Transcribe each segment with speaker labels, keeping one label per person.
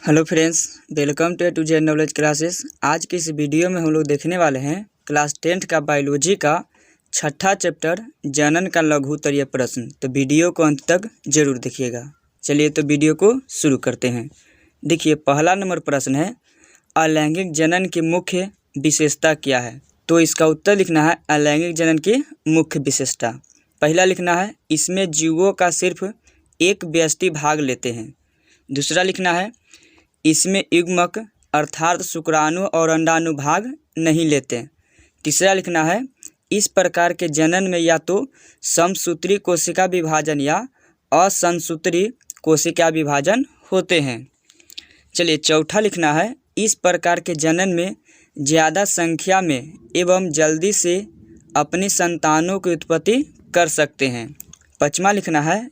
Speaker 1: Hello friends, welcome to to Z knowledge classes. आज की इस वीडियो में हम लोग देखने वाले हैं क्लास 10th का बायोलॉजी का छठा चैप्टर जनन का लघु उत्तरीय प्रश्न। तो वीडियो को अंत तक जरूर देखिएगा। चलिए तो वीडियो को शुरू करते हैं। देखिए, पहला नंबर प्रश्न है, अलैंगिक जनन की मुख्य विशेषता क्या है। तो इसका उत्तर लिखना है अलैंगिक जनन की मुख्य विशेषता। पहला लिखना है, इसमें जीवों का सिर्फ एक व्यष्टि भाग लेते हैं। दूसरा लिखना है, इसमें युग्मक अर्थात शुक्राणु और अंडाणु भाग नहीं लेते। तीसरा लिखना है, इस प्रकार के जनन में या तो समसूत्री कोशिका विभाजन या असमसूत्री कोशिका विभाजन होते हैं। चलिए, चौथा लिखना है, इस प्रकार के जनन में ज़्यादा संख्या में एवं जल्दी से अपनी संतानों की उत्पत्ति कर सकते हैं। पाँचवा लिखना है,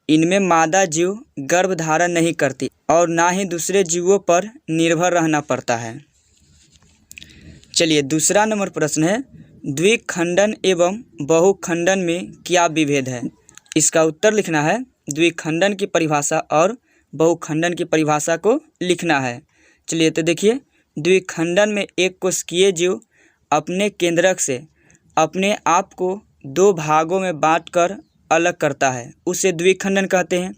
Speaker 1: इनमें मादा जीव गर्भधारण नहीं करती और ना ही दूसरे जीवों पर निर्भर रहना पड़ता है। चलिए, दूसरा नंबर प्रश्न है, द्विखंडन एवं बहुखंडन में क्या विभेद है। इसका उत्तर लिखना है, द्विखंडन की परिभाषा और बहुखंडन की परिभाषा को लिखना है। चलिए तो देखिए, द्विखंडन में एक कोशिकीय जीव अपने केंद्रक से अपने आप को दो भागों में बांटकर अलग करता है, उसे द्विखंडन कहते हैं।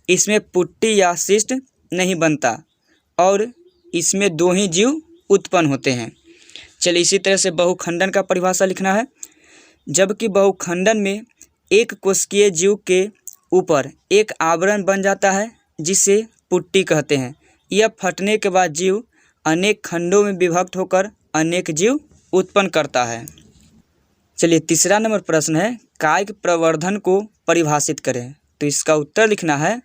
Speaker 1: इसमें पुट्टी या शिष्ट नहीं बनता और इसमें दो ही जीव उत्पन्न होते हैं। चलिए, इसी तरह से बहुखंडन का परिभाषा लिखना है, जबकि बहुखंडन में एक कोशिकीय जीव के ऊपर एक आवरण बन जाता है जिसे पुट्टी कहते हैं। यह फटने के बाद जीव अनेक खंडों में विभक्त होकर अनेक जीव उत्पन्न करता है। चलिए, तीसरा नंबर प्रश्न है, कायिक प्रवर्धन को परिभाषित करें। तो इसका उत्तर लिखना है,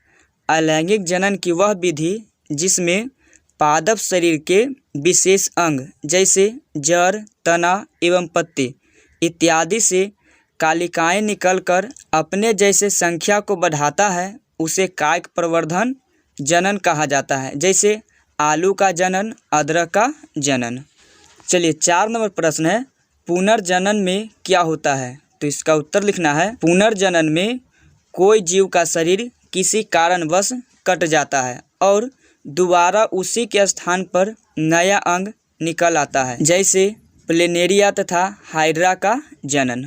Speaker 1: अलैंगिक जनन की वह विधि जिसमें पादप शरीर के विशेष अंग जैसे जड़, तना एवं पत्ती इत्यादि से कालिकाएँ निकलकर अपने जैसे संख्या को बढ़ाता है, उसे कायिक प्रवर्धन जनन कहा जाता है, जैसे आलू का जनन, अदरक का जनन। चलिए, 4 नंबर प्रश्न है, पुनर्जनन में क्या होता है। तो इसका उत्तर लिखना है, पुनर्जनन में कोई जीव का शरीर किसी कारणवश कट जाता है और दोबारा उसी के स्थान पर नया अंग निकल आता है, जैसे प्लेनेरिया तथा हाइड्रा का जनन।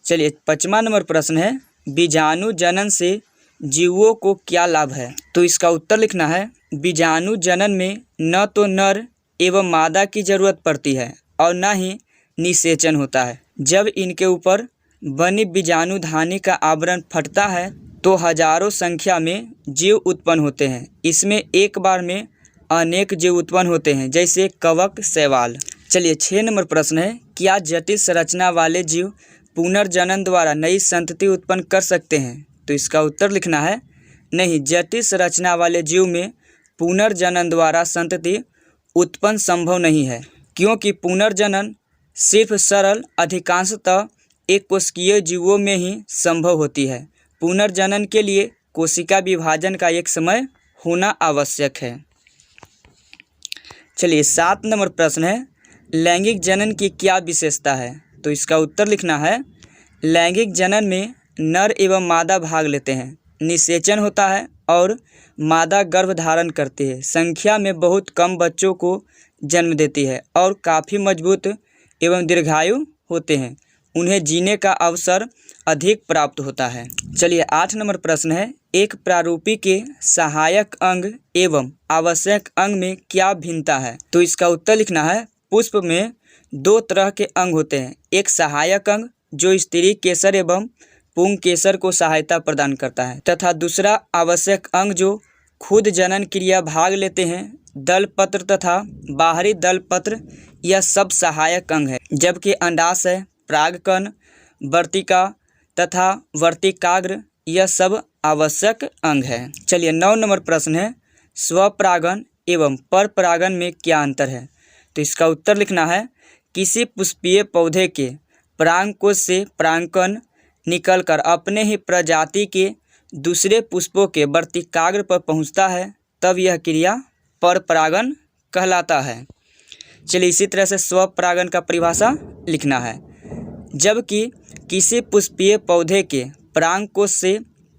Speaker 1: चलिए, 5वां नंबर प्रश्न है, बीजाणु जनन से जीवों को क्या लाभ है। तो इसका उत्तर लिखना है, बीजाणु जनन में न तो नर एवं मादा की जरूरत पड़ती है और न ही निषेचन होता है। जब इनके ऊपर बनी बीजाणुधानी का आवरण फटता है तो हजारों संख्या में जीव उत्पन्न होते हैं। इसमें एक बार में अनेक जीव उत्पन्न होते हैं, जैसे कवक, शैवाल। चलिए, 6 नंबर प्रश्न है, क्या जटिल संरचना वाले जीव पुनर्जनन द्वारा नई संतति उत्पन्न कर सकते हैं। तो इसका उत्तर लिखना है, नहीं, जटिल संरचना वाले जीव में पुनर्जनन द्वारा संतति उत्पन्न संभव नहीं है, क्योंकि पुनर्जनन सिर्फ सरल अधिकांशतः एक कोशिकीय जीवों में ही संभव होती है। पुनर्जनन के लिए कोशिका विभाजन का एक समय होना आवश्यक है। चलिए, 7 नंबर प्रश्न है, लैंगिक जनन की क्या विशेषता है। तो इसका उत्तर लिखना है, लैंगिक जनन में नर एवं मादा भाग लेते हैं, निषेचन होता है और मादा गर्भ धारण करती है, संख्या में बहुत कम बच्चों को जन्म देती है और काफ़ी मजबूत एवं दीर्घायु होते हैं। उन्हें जीने का अवसर अधिक प्राप्त होता है। चलिए, 8 नंबर प्रश्न है, एक प्रारूपी के सहायक अंग एवं आवश्यक अंग में क्या भिन्नता है। तो इसका उत्तर लिखना है, पुष्प में 2 तरह के अंग होते हैं, एक सहायक अंग जो स्त्री केसर एवं पुंग केसर को सहायता प्रदान करता है, तथा दूसरा आवश्यक अंग जो खुद जनन क्रिया भाग लेते हैं। दल पत्र तथा बाहरी दल पत्र यह सब सहायक अंग है, जबकि अंडाशय, परागकण, वर्तिका तथा वर्तिकाग्र यह सब आवश्यक अंग है। चलिए, 9 नंबर प्रश्न है, स्वपरागन एवं परपरागन में क्या अंतर है। तो इसका उत्तर लिखना है, किसी पुष्पीय पौधे के परागकोश से परागकण निकलकर अपने ही प्रजाति के दूसरे पुष्पों के वर्तिकाग्र पर पहुंचता है, तब यह क्रिया परपरागन कहलाता है। चलिए, इसी तरह से स्वपरागन का परिभाषा लिखना है, जबकि किसी पुष्पीय पौधे के परागकोश से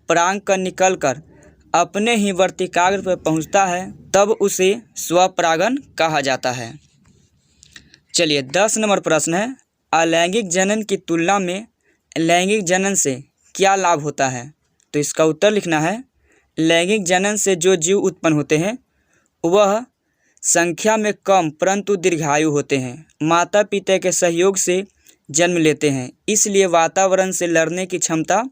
Speaker 1: परागकण निकलकर अपने ही वर्तिकाग्र पर पहुंचता है तब उसे स्वपरागन कहा जाता है। चलिए 10 नंबर प्रश्न है, अलैंगिक जनन की तुलना में लैंगिक जनन से क्या लाभ होता है? तो इसका उत्तर लिखना है, लैंगिक जनन से जो जीव उत्पन्न होते हैं वह संख्या में कम परंतु दीर्घायु होते हैं, माता पिता के सहयोग से जन्म लेते हैं, इसलिए वातावरण से लड़ने की क्षमता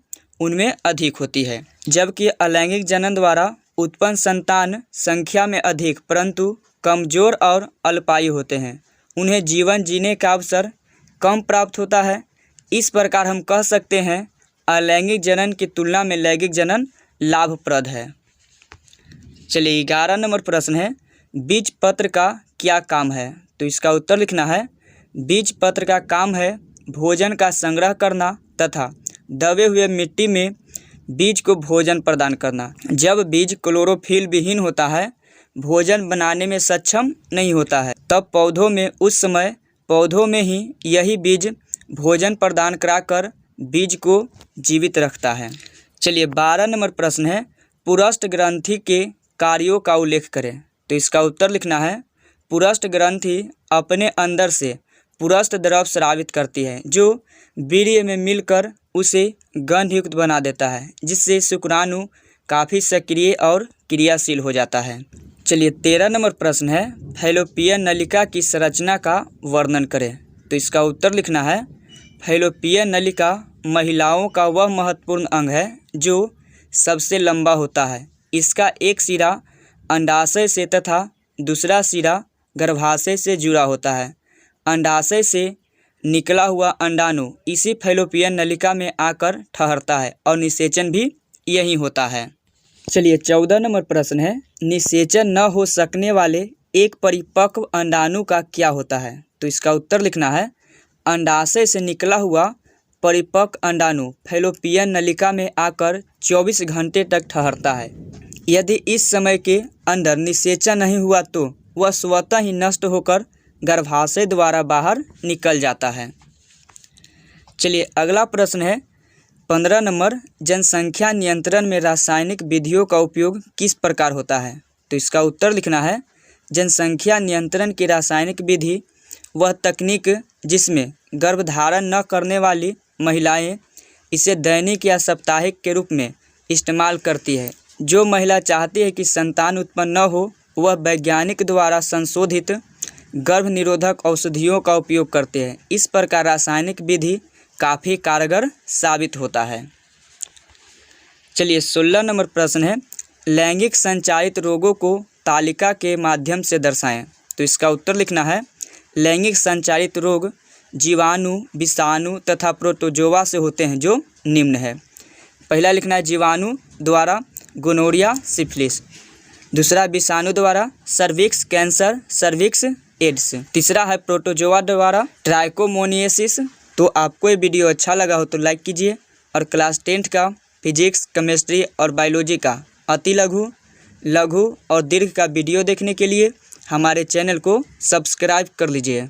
Speaker 1: उनमें अधिक होती है। जबकि अलैंगिक जनन द्वारा उत्पन्न संतान संख्या में अधिक परंतु कमजोर और अल्पायु होते हैं, उन्हें जीवन जीने का अवसर कम प्राप्त होता है। इस प्रकार हम कह सकते हैं अलैंगिक जनन की तुलना में लैंगिक जनन लाभप्रद है। चलिए 11 नंबर प्रश्न है, बीज पत्र का क्या काम है? तो इसका उत्तर लिखना है, बीज पत्र का काम है भोजन का संग्रह करना तथा दबे हुए मिट्टी में बीज को भोजन प्रदान करना। जब बीज क्लोरोफिल विहीन होता है, भोजन बनाने में सक्षम नहीं होता है, तब पौधों में उस समय पौधों में ही यही बीज भोजन प्रदान कराकर बीज को जीवित रखता है। चलिए 12 नंबर प्रश्न है, पुरस्थ ग्रंथि के कार्यों का उल्लेख करें। तो इसका उत्तर लिखना है, पुरस्थ ग्रंथि अपने अंदर से पुरस्थ द्रव स्रावित करती है जो वीर्य में मिलकर उसे गंधयुक्त बना देता है, जिससे शुक्राणु काफ़ी सक्रिय और क्रियाशील हो जाता है। चलिए 13 नंबर प्रश्न है, फैलोपियन नलिका की संरचना का वर्णन करें। तो इसका उत्तर लिखना है, फैलोपियन नलिका महिलाओं का वह महत्वपूर्ण अंग है जो सबसे लंबा होता है। इसका एक सिरा अंडाशय से तथा दूसरा सिरा गर्भाशय से जुड़ा होता है। अंडाशय से निकला हुआ अंडाणु इसी फैलोपियन नलिका में आकर ठहरता है और निषेचन भी यही होता है। चलिए 14 नंबर प्रश्न है, निषेचन न हो सकने वाले एक परिपक्व अंडाणु का क्या होता है? तो इसका उत्तर लिखना है, अंडाशय से निकला हुआ परिपक्व अंडाणु फैलोपियन नलिका में आकर 24 घंटे तक ठहरता है। यदि इस समय के अंदर निषेचन नहीं हुआ तो वह स्वतः ही नष्ट होकर गर्भाशय द्वारा बाहर निकल जाता है। चलिए अगला प्रश्न है 15 नंबर, जनसंख्या नियंत्रण में रासायनिक विधियों का उपयोग किस प्रकार होता है? तो इसका उत्तर लिखना है, जनसंख्या नियंत्रण की रासायनिक विधि वह तकनीक जिसमें गर्भधारण न करने वाली महिलाएं इसे दैनिक या साप्ताहिक के रूप में इस्तेमाल करती है। जो महिला चाहती है कि संतान उत्पन्न न हो वह वैज्ञानिक द्वारा संशोधित गर्भ निरोधक औषधियों का उपयोग करते हैं। इस प्रकार रासायनिक विधि काफ़ी कारगर साबित होता है। चलिए 16 नंबर प्रश्न है, लैंगिक संचारित रोगों को तालिका के माध्यम से दर्शाएं। तो इसका उत्तर लिखना है, लैंगिक संचारित रोग जीवाणु, विषाणु तथा प्रोटोजोआ से होते हैं जो निम्न है। पहला लिखना है जीवाणु द्वारा गोनोरिया सिफिलिस, दूसरा विषाणु द्वारा सर्विक्स कैंसर सर्विक्स एड्स, तीसरा है प्रोटोजोआ द्वारा ट्राइकोमोनियासिस। तो आपको ये वीडियो अच्छा लगा हो तो लाइक कीजिए और क्लास 10th का फिजिक्स, केमिस्ट्री और बायोलॉजी का अति लघु, लघु और दीर्घ का वीडियो देखने के लिए हमारे चैनल को सब्सक्राइब कर लीजिए।